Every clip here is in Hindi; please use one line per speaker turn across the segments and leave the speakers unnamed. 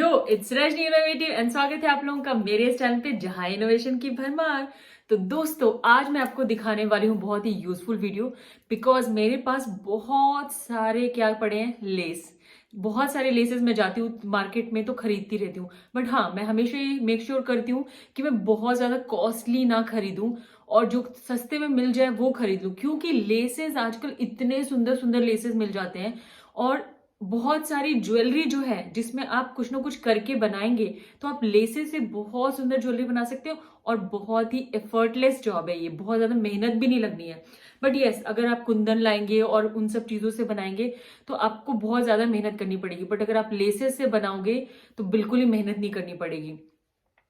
Hello, it's Rajni innovative and स्वागत है आप लोगों का मेरे इस चैनल पे जहां इनोवेशन की भरमार। तो दोस्तों, आज मैं आपको दिखाने वाली हूँ बहुत ही यूजफुल वीडियो। बिकॉज मेरे पास बहुत सारे क्या पड़े हैं, लेस। बहुत सारे लेसेस मैं जाती हूँ मार्केट में तो खरीदती रहती हूँ। बट हाँ, मैं हमेशा ये मेक श्योर करती हूँ कि मैं बहुत ज्यादा कॉस्टली ना खरीदूं और जो सस्ते में मिल जाए वो खरीद लूं, क्योंकि लेसेस आजकल इतने सुंदर सुंदर लेसेस मिल जाते हैं। और बहुत सारी ज्वेलरी जो है जिसमें आप कुछ ना कुछ करके बनाएंगे तो आप लेसेस से बहुत सुंदर ज्वेलरी बना सकते हो। और बहुत ही एफर्टलेस जॉब है ये, बहुत ज्यादा मेहनत भी नहीं लगनी है। बट यस, अगर आप कुंदन लाएंगे और उन सब चीजों से बनाएंगे तो आपको बहुत ज्यादा मेहनत करनी पड़ेगी। बट अगर आप लेसेस से बनाओगे तो बिल्कुल ही मेहनत नहीं करनी पड़ेगी।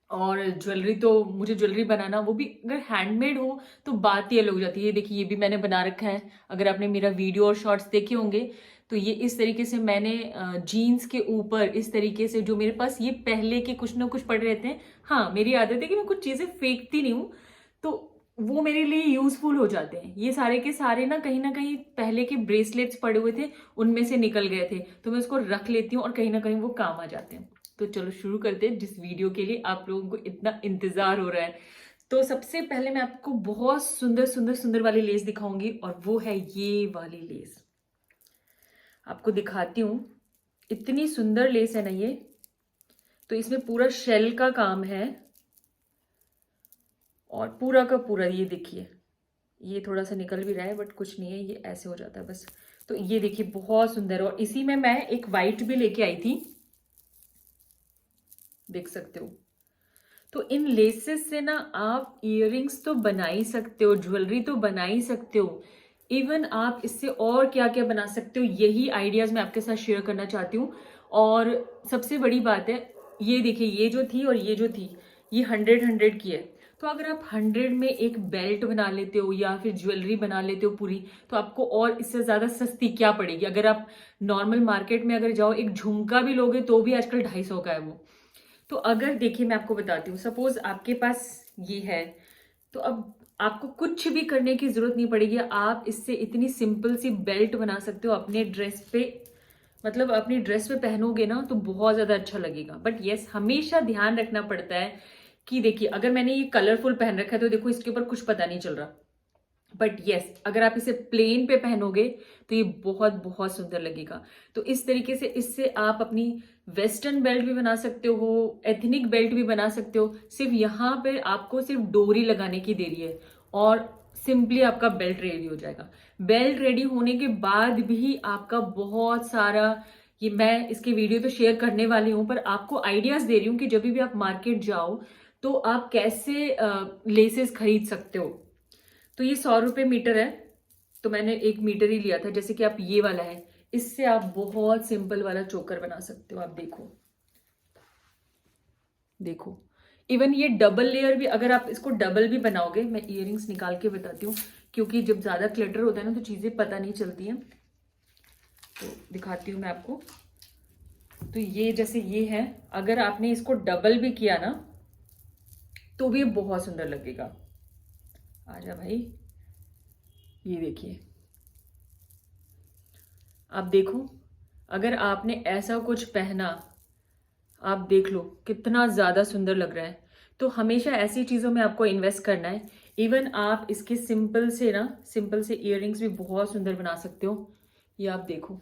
और ज्वेलरी तो मुझे ज्वेलरी बनाना, वो भी अगर हैंडमेड हो तो बात ही अलग हो जाती है। ये देखिए, ये भी मैंने बना रखा है। अगर आपने मेरा वीडियो और शॉर्ट्स देखे होंगे तो ये इस तरीके से मैंने जीन्स के ऊपर इस तरीके से, जो मेरे पास ये पहले के कुछ ना कुछ पड़े रहते हैं। हाँ, मेरी आदत है कि मैं कुछ चीजें फेंकती नहीं हूँ, तो वो मेरे लिए यूजफुल हो जाते हैं। ये सारे के सारे ना कहीं पहले के ब्रेसलेट्स पड़े हुए थे, उनमें से निकल गए थे, तो मैं उसको रख लेती हूँ और कहीं ना कहीं वो काम आ जाते हैं। तो चलो शुरू करते हैं, जिस वीडियो के लिए आप लोगों को इतना इंतजार हो रहा है। तो सबसे पहले मैं आपको बहुत सुंदर सुंदर सुंदर वाली लेस दिखाऊंगी, और वो है ये वाली लेस। आपको दिखाती हूँ, इतनी सुंदर लेस है ना ये। तो इसमें पूरा शेल का काम है और पूरा का पूरा, ये देखिए, ये थोड़ा सा निकल भी रहा है बट कुछ नहीं है, ये ऐसे हो जाता है बस। तो ये देखिए, बहुत सुंदर है। और इसी में मैं एक वाइट भी लेके आई थी, देख सकते हो। तो इन लेसेस से ना आप इयररिंग्स तो बना ही सकते हो, ज्वेलरी तो बना ही सकते हो। इवन आप इससे और क्या क्या बना सकते हो, यही आइडियाज मैं आपके साथ शेयर करना चाहती हूँ। और सबसे बड़ी बात है, ये देखिए, ये जो थी और ये जो थी, ये 100 की है। तो अगर आप 100 में एक बेल्ट बना लेते हो या फिर ज्वेलरी बना लेते हो पूरी, तो आपको और इससे ज्यादा सस्ती क्या पड़ेगी। अगर आप नॉर्मल मार्केट में अगर जाओ, एक झुमका भी लोगे तो भी आजकल 250 का है वो। तो अगर देखिए, मैं आपको बताती हूँ, सपोज आपके पास ये है, तो अब आपको कुछ भी करने की जरूरत नहीं पड़ेगी। आप इससे इतनी सिंपल सी बेल्ट बना सकते हो अपने ड्रेस पे। मतलब अपनी ड्रेस पे पहनोगे ना तो बहुत ज्यादा अच्छा लगेगा। बट यस, हमेशा ध्यान रखना पड़ता है कि देखिए, अगर मैंने ये कलरफुल पहन रखा है तो देखो इसके ऊपर कुछ पता नहीं चल रहा। बट यस, अगर आप इसे प्लेन पे पहनोगे तो ये बहुत बहुत सुंदर लगेगा। तो इस तरीके से इससे आप अपनी वेस्टर्न बेल्ट भी बना सकते हो, एथनिक बेल्ट भी बना सकते हो। सिर्फ यहाँ पे आपको सिर्फ डोरी लगाने की देरी है और सिंपली आपका बेल्ट रेडी हो जाएगा। बेल्ट रेडी होने के बाद भी आपका बहुत सारा, ये मैं इसके वीडियो तो शेयर करने वाली हूँ, पर आपको आइडियाज दे रही हूँ कि जब भी आप मार्केट जाओ तो आप कैसे लेसेस खरीद सकते हो। तो ये 100 रुपये मीटर है, तो मैंने 1 मीटर ही लिया था। जैसे कि आप ये वाला है, इससे आप बहुत सिंपल वाला चोकर बना सकते हो। आप देखो देखो, इवन ये डबल लेयर भी, अगर आप इसको डबल भी बनाओगे, मैं इयररिंग्स निकाल के बताती हूँ, क्योंकि जब ज्यादा क्लटर होता है ना तो चीजें पता नहीं चलती हैं। तो दिखाती हूँ मैं आपको। तो ये जैसे ये है, अगर आपने इसको डबल भी किया ना तो भी बहुत सुंदर लगेगा। आजा भाई, ये देखिए, आप देखो, अगर आपने ऐसा कुछ पहना, आप देख लो कितना ज्यादा सुंदर लग रहा है। तो हमेशा ऐसी चीजों में आपको इन्वेस्ट करना है। इवन आप इसके सिंपल से इयररिंग्स भी बहुत सुंदर बना सकते हो। ये आप देखो,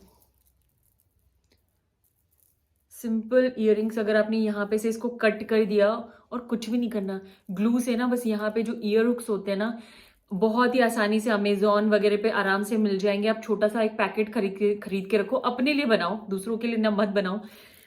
सिंपल इयररिंग्स, अगर आपने यहाँ पे से इसको कट कर दिया और कुछ भी नहीं करना, ग्लू से ना बस यहाँ पे जो ईयर हुक्स होते हैं ना, बहुत ही आसानी से अमेजोन वगैरह पे आराम से मिल जाएंगे। आप छोटा सा एक पैकेट खरीद के रखो, अपने लिए बनाओ, दूसरों के लिए ना मत बनाओ।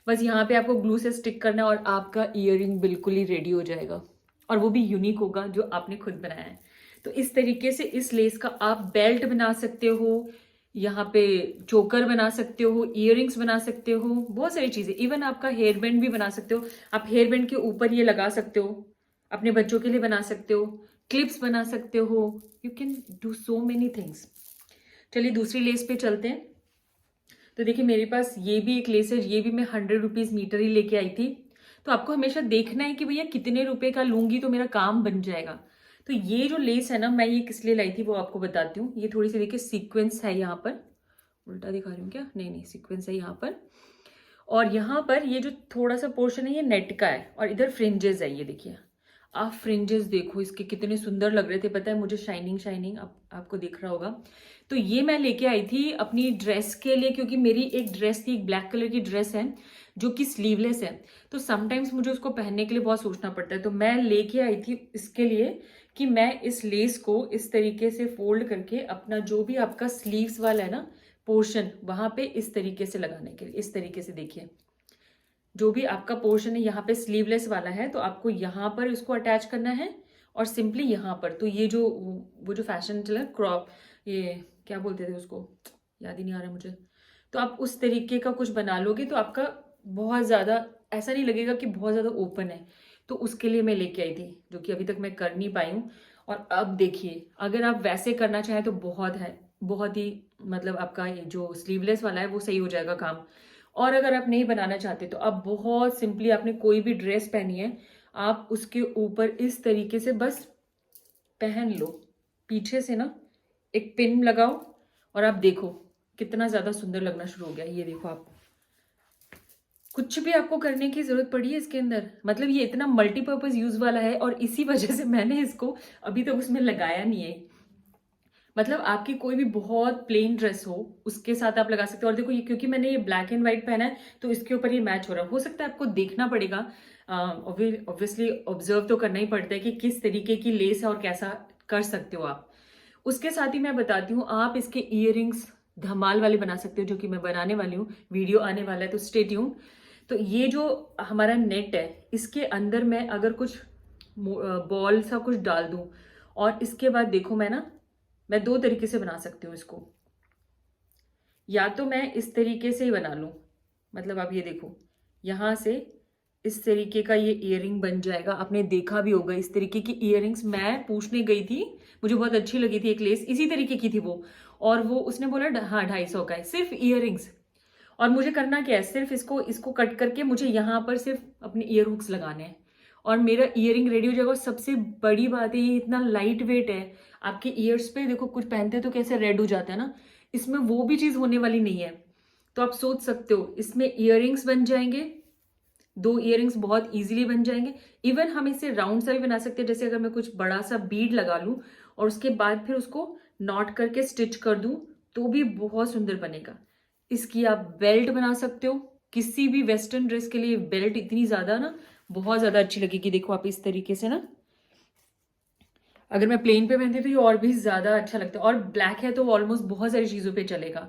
बस यहाँ पे आपको ग्लू से स्टिक करना है और आपका ईयररिंग बिल्कुल ही रेडी हो जाएगा। और वो भी यूनिक होगा जो आपने खुद बनाया है। तो इस तरीके से इस लेस का आप बेल्ट बना सकते हो, यहाँ पे चोकर बना सकते हो, इयररिंग्स बना सकते हो, बहुत सारी चीजें। इवन आपका हेयर बैंड भी बना सकते हो। आप हेयर बैंड के ऊपर ये लगा सकते हो, अपने बच्चों के लिए बना सकते हो, क्लिप्स बना सकते हो। You can do so many things. चलिए दूसरी लेस पे चलते हैं। तो देखिए, मेरे पास ये भी एक लेस है, ये भी मैं 100 रुपीज मीटर ही लेके आई थी। तो आपको हमेशा देखना है कि भैया कितने रुपए का लूंगी तो मेरा काम बन जाएगा। तो ये जो लेस है ना, मैं ये किस लिए लाई थी वो आपको बताती हूँ। ये थोड़ी सी देखिए सीक्वेंस है यहाँ पर, उल्टा दिखा रही हूँ क्या, नहीं नहीं, सीक्वेंस है यहाँ पर। और यहाँ पर ये जो थोड़ा सा पोर्शन है ये नेट का है और इधर फ्रिंजेस है। ये देखिए, आप फ्रिंजेस देखो इसके कितने सुंदर लग रहे थे, पता है मुझे, शाइनिंग शाइनिंग, आपको दिख रहा होगा। तो ये मैं लेके आई थी अपनी ड्रेस के लिए, क्योंकि मेरी एक ड्रेस थी, एक ब्लैक कलर की ड्रेस है जो कि स्लीवलेस है। तो समटाइम्स मुझे उसको पहनने के लिए बहुत सोचना पड़ता है। तो मैं लेके आई थी इसके लिए कि मैं इस लेस को इस तरीके से फोल्ड करके अपना जो भी आपका स्लीव्स वाला है ना पोर्शन, वहां पे इस तरीके से लगाने के लिए, इस तरीके से देखिए, जो भी आपका पोर्शन है यहाँ पे स्लीवलेस वाला है तो आपको यहाँ पर इसको अटैच करना है और सिंपली यहाँ पर। तो ये जो वो जो फैशन चला क्रॉप, ये क्या बोलते थे उसको, याद ही नहीं आ रहा मुझे। तो आप उस तरीके का कुछ बना लोगे तो आपका बहुत ज़्यादा ऐसा नहीं लगेगा कि बहुत ज़्यादा ओपन है। तो उसके लिए मैं लेके आई थी, जो कि अभी तक मैं कर नहीं पाई हूँ। और अब देखिए, अगर आप वैसे करना चाहें तो बहुत है, बहुत ही मतलब आपका ये जो स्लीवलेस वाला है वो सही हो जाएगा काम। और अगर आप नहीं बनाना चाहते तो आप बहुत सिंपली, आपने कोई भी ड्रेस पहनी है, आप उसके ऊपर इस तरीके से बस पहन लो, पीछे से ना एक पिन लगाओ और आप देखो कितना ज़्यादा सुंदर लगना शुरू हो गया। ये देखो, आप कुछ भी आपको करने की जरूरत पड़ी है इसके अंदर, मतलब ये इतना मल्टीपर्पज यूज वाला है और इसी वजह से मैंने इसको अभी तक उसमें लगाया नहीं है। मतलब आपकी कोई भी बहुत प्लेन ड्रेस हो उसके साथ आप लगा सकते हो। और देखो ये, क्योंकि मैंने ये ब्लैक एंड व्हाइट पहना है तो इसके ऊपर ये मैच हो सकता है आपको देखना पड़ेगा, ऑब्वियसली ऑब्जर्व तो करना ही पड़ता है कि किस तरीके की लेस है और कैसा कर सकते हो आप। उसके साथ ही मैं बताती हूँ, आप इसके इयररिंग्स धमाल वाले बना सकते हो, जो कि मैं बनाने वाली हूँ, वीडियो आने वाला है तो स्टे ट्यून्ड। तो ये जो हमारा नेट है इसके अंदर मैं अगर कुछ बॉल सा कुछ डाल दूं, और इसके बाद देखो मैं दो तरीके से बना सकती हूँ इसको। या तो मैं इस तरीके से ही बना लूं, मतलब आप ये देखो, यहां से इस तरीके का ये इयररिंग बन जाएगा। आपने देखा भी होगा इस तरीके की इयररिंग्स मैं पूछने गई थी, मुझे बहुत अच्छी लगी थी, एक लेस इसी तरीके की थी वो, और वो उसने बोला हाँ 250 का है सिर्फ इयररिंग्स। और मुझे करना क्या है, सिर्फ इसको इसको कट करके मुझे यहाँ पर सिर्फ अपने ईयर हुक्स लगाने हैं और मेरा इयरिंग रेडी हो जाएगा। और सबसे बड़ी बात है, ये इतना लाइट वेट है, आपके ईयर्स पे देखो कुछ पहनते हैं तो कैसे रेड हो जाता है ना, इसमें वो भी चीज होने वाली नहीं है। तो आप सोच सकते हो इसमें इयरिंग्स बन जाएंगे, दो इयरिंग्स बहुत इजीली बन जाएंगे। इवन हम इसे राउंड सा भी बना सकते हैं, जैसे अगर मैं कुछ बड़ा सा बीड लगा लूं और उसके बाद फिर उसको नॉट करके स्टिच कर दूं तो भी बहुत सुंदर बनेगा। इसकी आप बेल्ट बना सकते हो, किसी भी वेस्टर्न ड्रेस के लिए बेल्ट इतनी ज्यादा ना बहुत ज्यादा अच्छी लगेगी। देखो आप इस तरीके से ना, अगर मैं प्लेन पे पहनती तो ये और भी ज्यादा अच्छा लगता है, और ब्लैक है तो ऑलमोस्ट बहुत सारी चीजों पे चलेगा।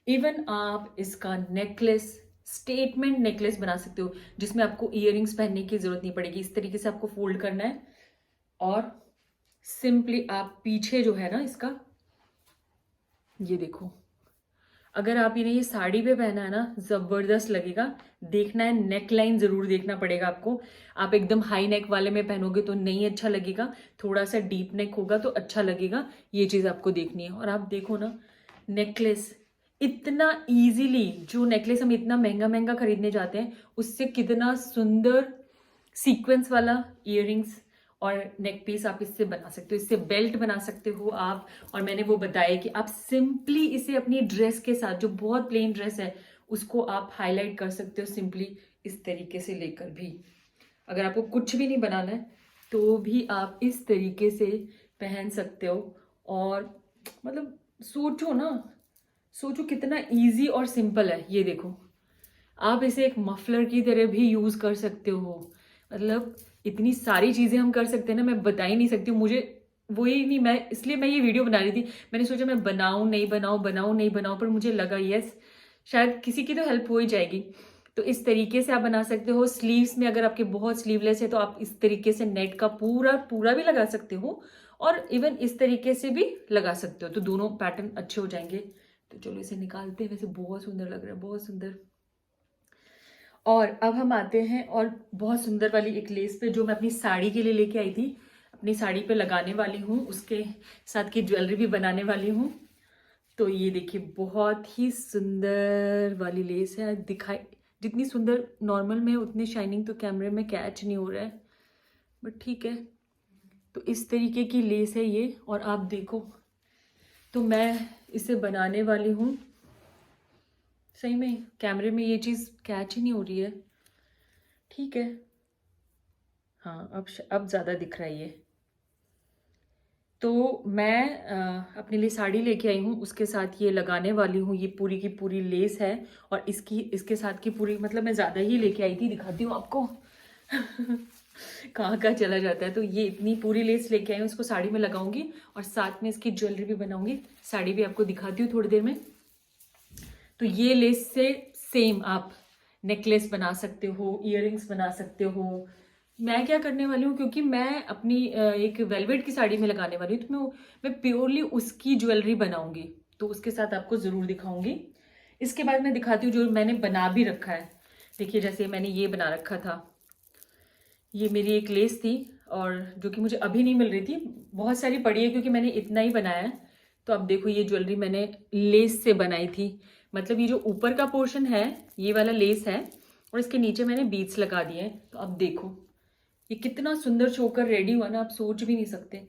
इवन आप इसका नेकलेस, स्टेटमेंट नेकलेस बना सकते हो, जिसमें आपको इयररिंग्स पहनने की जरूरत नहीं पड़ेगी। इस तरीके से आपको फोल्ड करना है और सिंपली आप पीछे जो है ना इसका, ये देखो, अगर आप इन्हें ये साड़ी पे पहना है ना जबरदस्त लगेगा। देखना है, नेक लाइन जरूर देखना पड़ेगा आपको। आप एकदम हाई नेक वाले में पहनोगे तो नहीं अच्छा लगेगा, थोड़ा सा डीप नेक होगा तो अच्छा लगेगा। ये चीज आपको देखनी है। और आप देखो ना, नेकलेस इतना इजीली, जो नेकलेस हम इतना महंगा महंगा खरीदने जाते हैं उससे कितना सुंदर सीक्वेंस वाला इयररिंग्स और नेक पीस आप इससे बना सकते हो। इससे बेल्ट बना सकते हो आप। और मैंने वो बताया कि आप सिंपली इसे अपनी ड्रेस के साथ, जो बहुत प्लेन ड्रेस है, उसको आप हाईलाइट कर सकते हो सिंपली इस तरीके से लेकर भी। अगर आपको कुछ भी नहीं बनाना है तो भी आप इस तरीके से पहन सकते हो। और मतलब सोचो ना, सोचो कितना इजी और सिंपल है। ये देखो, आप इसे एक मफलर की तरह भी यूज कर सकते हो। मतलब इतनी सारी चीजें हम कर सकते हैं ना, मैं बता ही नहीं सकती हूँ। मुझे वही नहीं, मैं इसलिए मैं ये वीडियो बना रही थी। मैंने सोचा मैं बनाऊं नहीं बनाऊं, बनाऊं नहीं बनाऊं, पर मुझे लगा यस, शायद किसी की तो हेल्प हो ही जाएगी। तो इस तरीके से आप बना सकते हो। स्लीव्स में अगर आपके बहुत स्लीवलेस है तो आप इस तरीके से नेट का पूरा पूरा भी लगा सकते हो, और इवन इस तरीके से भी लगा सकते हो, तो दोनों पैटर्न अच्छे हो जाएंगे। तो चलो इसे निकालते हैं। वैसे बहुत सुंदर लग रहा है, बहुत सुंदर। और अब हम आते हैं और बहुत सुंदर वाली एक लेस पे, जो मैं अपनी साड़ी के लिए लेके आई थी, अपनी साड़ी पे लगाने वाली हूँ, उसके साथ की ज्वेलरी भी बनाने वाली हूँ। तो ये देखिए, बहुत ही सुंदर वाली लेस है। दिखाई जितनी सुंदर नॉर्मल में, उतनी शाइनिंग तो कैमरे में कैच नहीं हो रहा है, बट ठीक है। तो इस तरीके की लेस है ये, और आप देखो, तो मैं इसे बनाने वाली हूँ सही में कैमरे में ये चीज़ कैच ही नहीं हो रही है। ठीक है, हाँ अब ज़्यादा दिख रहा है ये। तो मैं अपने लिए साड़ी लेके आई हूँ, उसके साथ ये लगाने वाली हूँ। ये पूरी की पूरी लेस है और इसके साथ की पूरी, मतलब मैं ज़्यादा ही लेके आई थी, दिखाती हूँ आपको। कहाँ कहाँ चला जाता है। तो ये इतनी पूरी लेस लेके आई हूँ, इसको साड़ी में लगाऊंगी और साथ में इसकी ज्वेलरी भी बनाऊंगी। साड़ी भी आपको दिखाती हूँ थोड़ी देर में। तो ये लेस से सेम आप नेकलेस बना सकते हो, इयररिंग्स बना सकते हो। मैं क्या करने वाली हूँ, क्योंकि मैं अपनी एक वेलवेट की साड़ी में लगाने वाली हूँ, तो मैं प्योरली उसकी ज्वेलरी बनाऊंगी, तो उसके साथ आपको ज़रूर दिखाऊंगी। इसके बाद मैं दिखाती हूँ जो मैंने बना भी रखा है। देखिए, जैसे मैंने ये बना रखा था, ये मेरी एक लेस थी और जो कि मुझे अभी नहीं मिल रही थी, बहुत सारी पड़ी है क्योंकि मैंने इतना ही बनाया है। तो अब देखो, ये ज्वेलरी मैंने लेस से बनाई थी, मतलब ये जो ऊपर का पोर्शन है ये वाला लेस है और इसके नीचे मैंने बीड्स लगा दिए हैं। तो अब देखो ये कितना सुंदर शोकर रेडी हुआ ना, आप सोच भी नहीं सकते।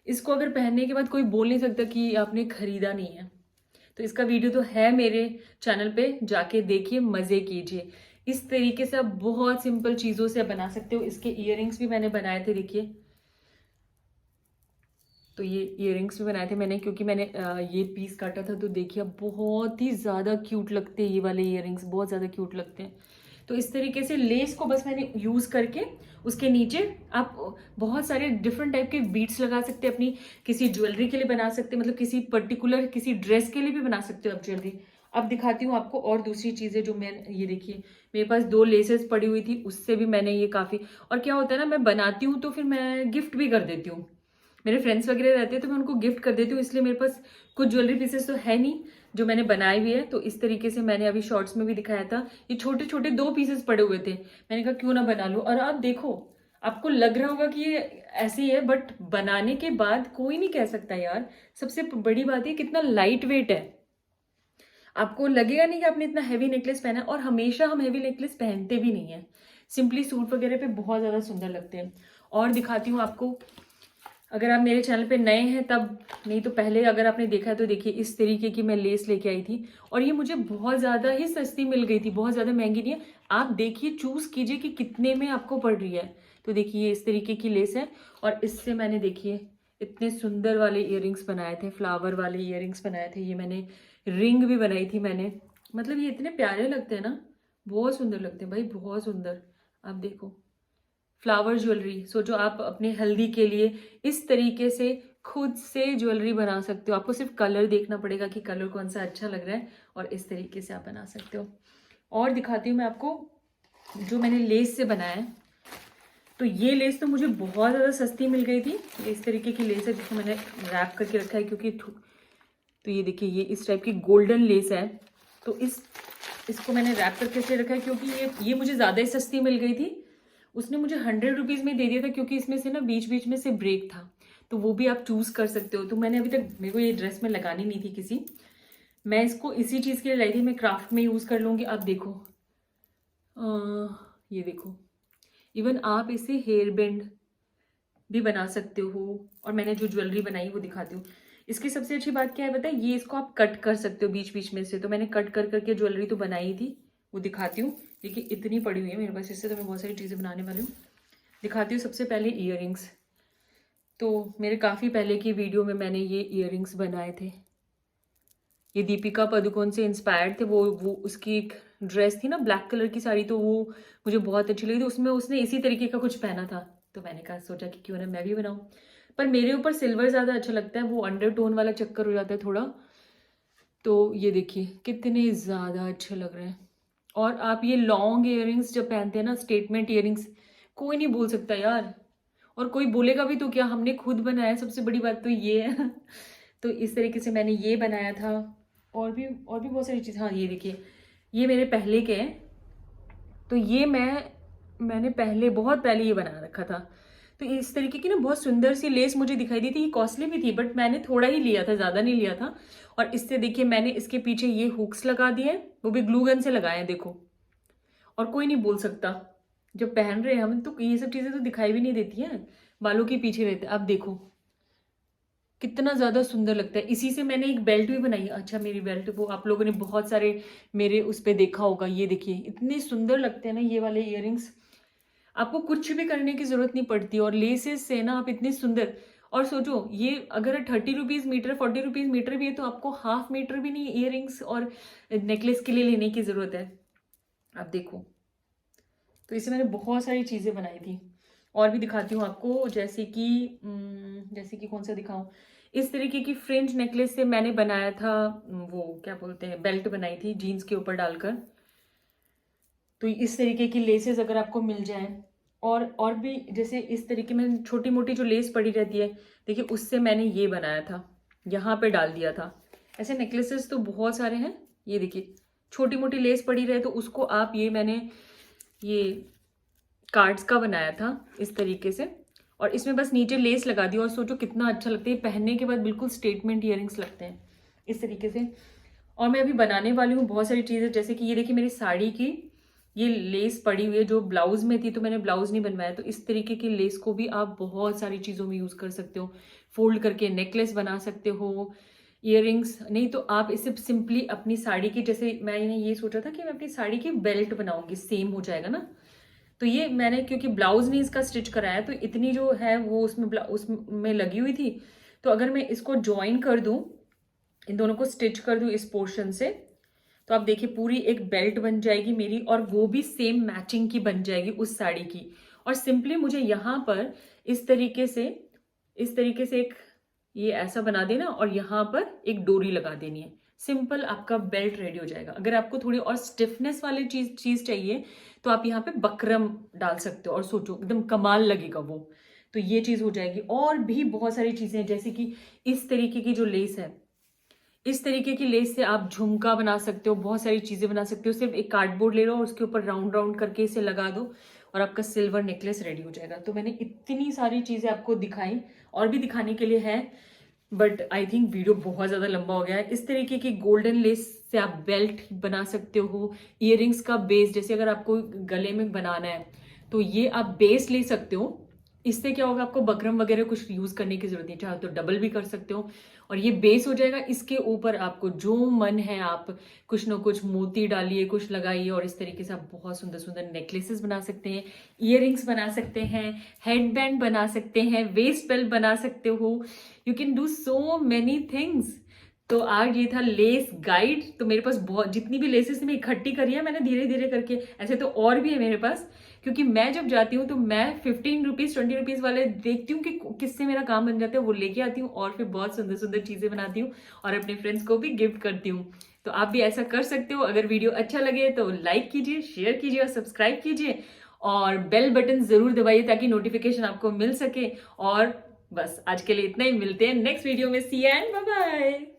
इसको अगर पहनने के बाद कोई बोल नहीं सकता कि आपने खरीदा नहीं है। तो इसका वीडियो तो है मेरे चैनल पे, जाके देखिए, मज़े कीजिए। इस तरीके से आप बहुत सिंपल चीज़ों से आप बना सकते हो। इसके इयररिंग्स भी मैंने बनाए थे, देखिए। तो ये इयररिंग्स भी बनाए थे मैंने, क्योंकि मैंने ये पीस काटा था। तो देखिए, अब बहुत ही ज़्यादा क्यूट लगते हैं ये वाले इयररिंग्स, बहुत ज़्यादा क्यूट लगते हैं। तो इस तरीके से लेस को बस मैंने यूज़ करके उसके नीचे आप बहुत सारे डिफरेंट टाइप के बीड्स लगा सकते हैं, अपनी किसी ज्वेलरी के लिए बना सकते हैं, मतलब किसी पर्टिकुलर किसी ड्रेस के लिए भी बना सकते हो आप ज्वेलरी। अब दिखाती हूँ आपको और दूसरी चीज़ें जो मैं, ये देखिए मेरे पास 2 लेसेस पड़ी हुई थी, उससे भी मैंने ये काफ़ी। और क्या होता है ना, मैं बनाती हूँ तो फिर मैं गिफ्ट भी कर देती हूँ। मेरे फ्रेंड्स वगैरह रहते हैं तो मैं उनको गिफ्ट कर देती हूँ, इसलिए मेरे पास कुछ ज्वेलरी पीसेस तो है नहीं जो मैंने बनाई हुई है। तो इस तरीके से मैंने अभी शॉर्ट्स में भी दिखाया था, ये छोटे छोटे 2 पीसेस पड़े हुए थे, मैंने कहा क्यों ना बना लूं। और आप देखो, आपको लग रहा होगा कि ये ऐसे ही है, बट बनाने के बाद कोई नहीं कह सकता यार। सबसे बड़ी बात है कितना लाइट वेट है, आपको लगेगा नहीं कि आपने इतना हैवी नेकलेस पहना है। और हमेशा हम हैवी नेकलेस पहनते भी नहीं है, सिंपली सूट वगैरह पे बहुत ज़्यादा सुंदर लगते हैं। और दिखाती हूँ आपको, अगर आप मेरे चैनल पे नए हैं तब, नहीं तो पहले अगर आपने देखा है तो देखिए, इस तरीके की मैं लेस लेके आई थी और ये मुझे बहुत ज़्यादा ही सस्ती मिल गई थी, बहुत ज़्यादा महंगी नहीं है। आप देखिए, चूज़ कीजिए कि कितने में आपको पड़ रही है। तो देखिए, ये इस तरीके की लेस है और इससे मैंने, देखिए, इतने सुंदर वाले इयररिंग्स बनाए थे, फ्लावर वाले इयररिंग्स बनाए थे। ये मैंने रिंग भी बनाई थी मैंने, मतलब ये इतने प्यारे लगते हैं ना, बहुत सुंदर लगते हैं भाई, बहुत सुंदर। आप देखो, फ्लावर ज्वेलरी, सोचो आप अपने हल्दी के लिए इस तरीके से खुद से ज्वेलरी बना सकते हो। आपको सिर्फ कलर देखना पड़ेगा कि कलर कौन सा अच्छा लग रहा है और इस तरीके से आप बना सकते हो। और दिखाती हूँ मैं आपको जो मैंने लेस से बनाया है। तो ये लेस तो मुझे बहुत ज़्यादा सस्ती मिल गई थी। ये इस तरीके की लेस है जिसको मैंने रैप करके रखा है, क्योंकि तो ये देखिए, ये इस टाइप की गोल्डन लेस है। तो इसको मैंने रैप करके से रखा है क्योंकि ये मुझे ज़्यादा ही सस्ती मिल गई थी। उसने मुझे 100 रुपीज़ में दे दिया था, क्योंकि इसमें से ना बीच बीच में से ब्रेक था, तो वो भी आप चूज़ कर सकते हो। तो मैंने अभी तक, मेरे को ये ड्रेस में लगानी नहीं थी किसी, मैं इसको इसी चीज़ के लिए लाई थी, मैं क्राफ्ट में यूज़ कर लूँगी। अब देखो, ये देखो, इवन आप इसे हेयर बैंड भी बना सकते हो। और मैंने जो ज्वेलरी बनाई वो दिखाती हूँ। इसकी सबसे अच्छी बात क्या है पता है, ये इसको आप कट कर सकते हो बीच बीच में से। तो मैंने कट कर करके ज्वेलरी तो बनाई थी, वो दिखाती हूँ। देखिए, इतनी पड़ी हुई है मेरे पास, इससे तो मैं बहुत सारी चीज़ें बनाने वाली हूँ। दिखाती हूँ। सबसे पहले इयररिंग्स, तो मेरे काफ़ी पहले की वीडियो में मैंने ये इयररिंग्स बनाए थे। ये दीपिका पादुकोण से इंस्पायर्ड थे। वो उसकी एक ड्रेस थी ना, ब्लैक कलर की साड़ी, तो वो मुझे बहुत अच्छी लगी थी, उसमें उसने इसी तरीके का कुछ पहना था। तो मैंने कहा, सोचा कि क्यों ना मैं भी बनाऊं। पर मेरे ऊपर सिल्वर ज़्यादा अच्छा लगता है, वो अंडरटोन वाला चक्कर हो जाता है थोड़ा। तो ये देखिए कितने ज़्यादा अच्छे लग रहे हैं। और आप ये लॉन्ग इयररिंग्स जब पहनते हैं ना, स्टेटमेंट इयररिंग्स, कोई नहीं बोल सकता यार। और कोई बोलेगा भी तो क्या, हमने खुद बनाया, सबसे बड़ी बात तो ये है। तो इस तरीके से मैंने ये बनाया था। और भी बहुत सारी चीज़। हाँ, ये देखिए, ये मेरे पहले के हैं। तो ये मैंने पहले, बहुत पहले ये बना रखा था। तो इस तरीके की ना बहुत सुंदर सी लेस मुझे दिखाई दी थी। ये कॉस्टली भी थी, बट मैंने थोड़ा ही लिया था, ज़्यादा नहीं लिया था। और इससे देखिए, मैंने इसके पीछे ये हुक्स लगा दिए हैं, वो भी ग्लू गन से लगाए हैं, देखो। और कोई नहीं बोल सकता, जब पहन रहे हैं हम तो ये सब चीज़ें तो दिखाई भी नहीं देती हैं, बालों के पीछे रहते हैं। अब देखो कितना ज़्यादा सुंदर लगता है। इसी से मैंने एक बेल्ट भी बनाई। अच्छा, मेरी बेल्ट वो आप लोगों ने बहुत सारे मेरे उस पे देखा होगा। ये देखिए इतने सुंदर लगते हैं ना ये वाले इयररिंग्स। आपको कुछ भी करने की ज़रूरत नहीं पड़ती और लेसेस से ना आप इतने सुंदर। और सोचो ये अगर 30 रुपीज़ मीटर 40 रुपीज़ मीटर भी है तो आपको हाफ मीटर भी नहीं इयररिंग्स और नेकलेस के लिए लेने की ज़रूरत है। आप देखो, तो इससे मैंने बहुत सारी चीज़ें बनाई थी। और भी दिखाती हूँ आपको, जैसे कि कौन सा दिखाऊं। इस तरीके की फ्रिंज नेकलेस से मैंने बनाया था, वो क्या बोलते हैं, बेल्ट बनाई थी जीन्स के ऊपर डालकर। तो इस तरीके की लेसेस अगर आपको मिल जाए, और भी जैसे इस तरीके में छोटी मोटी जो लेस पड़ी रहती है, देखिए उससे मैंने ये बनाया था, यहाँ पे डाल दिया था। ऐसे नेकलेसेस तो बहुत सारे हैं। ये देखिए छोटी मोटी लेस पड़ी रहे तो उसको आप मैंने ये कार्ड्स का बनाया था इस तरीके से, और इसमें बस नीचे लेस लगा दी। और सोचो कितना अच्छा लगता है, पहनने के बाद बिल्कुल स्टेटमेंट इयररिंग्स लगते हैं इस तरीके से। और मैं अभी बनाने वाली हूँ बहुत सारी चीज़ें, जैसे कि ये देखिए मेरी साड़ी की ये लेस पड़ी हुई है जो ब्लाउज में थी, तो मैंने ब्लाउज नहीं बनवाया। तो इस तरीके की लेस को भी आप बहुत सारी चीज़ों में यूज़ कर सकते हो। फोल्ड करके नेकलेस बना सकते हो, इयररिंग्स नहीं तो आप इसे सिंपली अपनी साड़ी की, जैसे मैंने ये सोचा था कि मैं अपनी साड़ी की बेल्ट बनाऊंगी, सेम हो जाएगा ना। तो ये मैंने क्योंकि ब्लाउज नहीं इसका स्टिच कराया तो इतनी जो है वो उसमें लगी हुई थी। तो अगर मैं इसको ज्वाइन कर दूं, इन दोनों को स्टिच कर दूं इस पोर्शन से, तो आप देखिए पूरी एक बेल्ट बन जाएगी मेरी, और वो भी सेम मैचिंग की बन जाएगी उस साड़ी की। और सिंपली मुझे यहाँ पर इस तरीके से एक ये ऐसा बना देना और यहाँ पर एक डोरी लगा देनी है। सिंपल आपका बेल्ट रेडी हो जाएगा। अगर आपको थोड़ी और स्टिफनेस वाली चीज चाहिए तो आप यहाँ पे बकरम डाल सकते हो, और सोचो एकदम कमाल लगेगा वो। तो ये चीज हो जाएगी। और भी बहुत सारी चीजें हैं, जैसे कि इस तरीके की जो लेस है, इस तरीके की लेस से आप झुमका बना सकते हो, बहुत सारी चीजें बना सकते हो। सिर्फ एक कार्डबोर्ड ले लो और उसके ऊपर राउंड राउंड करके इसे लगा दो और आपका सिल्वर नेकलेस रेडी हो जाएगा। तो मैंने इतनी सारी चीजें आपको दिखाई, और भी दिखाने के लिए है, बट आई थिंक वीडियो बहुत ज़्यादा लंबा हो गया है। इस तरीके की गोल्डन लेस से आप बेल्ट बना सकते हो। इयररिंग्स का बेस, जैसे अगर आपको गले में बनाना है तो ये आप बेस ले सकते हो। इससे क्या होगा, आपको बकरम वगैरह कुछ यूज करने की जरूरत नहीं, चाहे तो डबल भी कर सकते हो। और ये बेस हो जाएगा। इसके ऊपर आपको जो मन है आप कुछ ना कुछ मोती डालिए, कुछ लगाइए, और इस तरीके से आप बहुत सुंदर सुंदर नेकलेसेस बना सकते हैं, इयररिंग्स बना सकते हैं, हेडबैंड बना सकते हैं, वेस्ट बेल्ट बना सकते हो। You can do so many things. तो आज ये था लेस गाइड। तो मेरे पास बहुत जितनी भी लेसेस मैं इकट्ठी करी है मैंने धीरे धीरे करके, ऐसे तो और भी है मेरे पास, क्योंकि मैं जब जाती हूँ तो मैं 15 रुपीज 20 रुपीज वाले देखती हूँ कि किससे मेरा काम बन जाता है, वो लेके आती हूँ और फिर बहुत सुंदर सुंदर चीजें बनाती हूँ और अपने फ्रेंड्स को भी गिफ्ट करती हूँ। तो आप भी ऐसा कर सकते हो। अगर वीडियो अच्छा लगे तो लाइक कीजिए, शेयर कीजिए और सब्सक्राइब कीजिए, और बेल बटन जरूर दबाइए ताकि नोटिफिकेशन आपको मिल सके। और बस आज के लिए इतना ही, मिलते हैं नेक्स्ट वीडियो में। सी एंड बाय बाय।